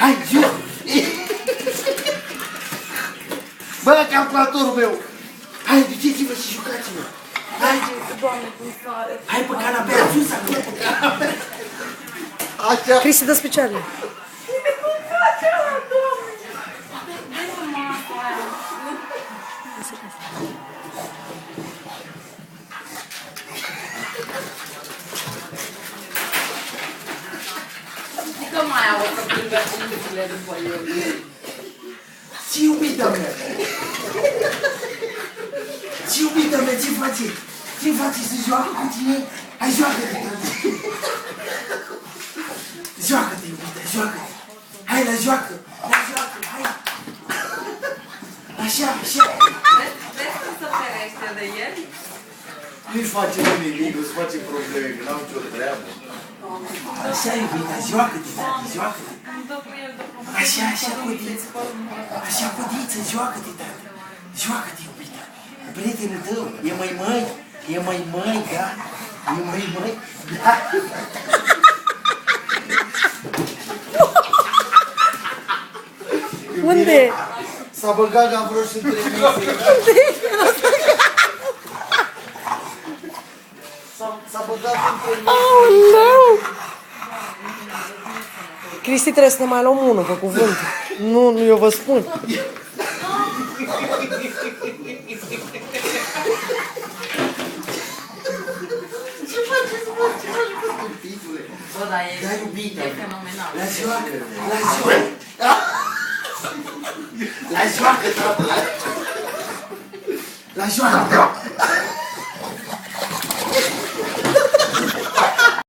Hai, joc! Bă, calculatorul meu! Hai, duceți-vă și jucați-vă! Hai! Doamne, cum sare! Hai pe canapea, sus acolo pe canapea! Așa! Cristi, dă-ți picioarele. Cum face ăla, Doamne? Dă-mă masa aia. Zic că mai au o să plângă cințile după el. Ce iubita mea! Ce iubita mea, ce face? Ce face să joacă cu tine? Hai, joacă-te, tante! Joacă-te, iubita, joacă-te! Hai, la joacă! La joacă, hai! Așa, așa! Vezi cum se ferește de el? Nu-i face nimic, nu-ți face probleme, că n-am nicio treabă. Așa, iubita, joacă-te, tante, joacă-te! Îmi dă cu el după mă. Așa, așa, codiță! Așa, codiță, joacă-te, tante! Joacă-te, iubita! Prietenul tău, e măi, e măi, da? E măi, da? Unde? S-a băgat Gavroș în televizie. S-a băgat în televizie. Aoleu! Cristi, trebuie să ne mai luăm unul, pe cuvânt. Nu, eu vă spun. Bă, dar e, Da, iubita! e fenomenal. La joacă! La joacă! La joacă, tată! La joacă!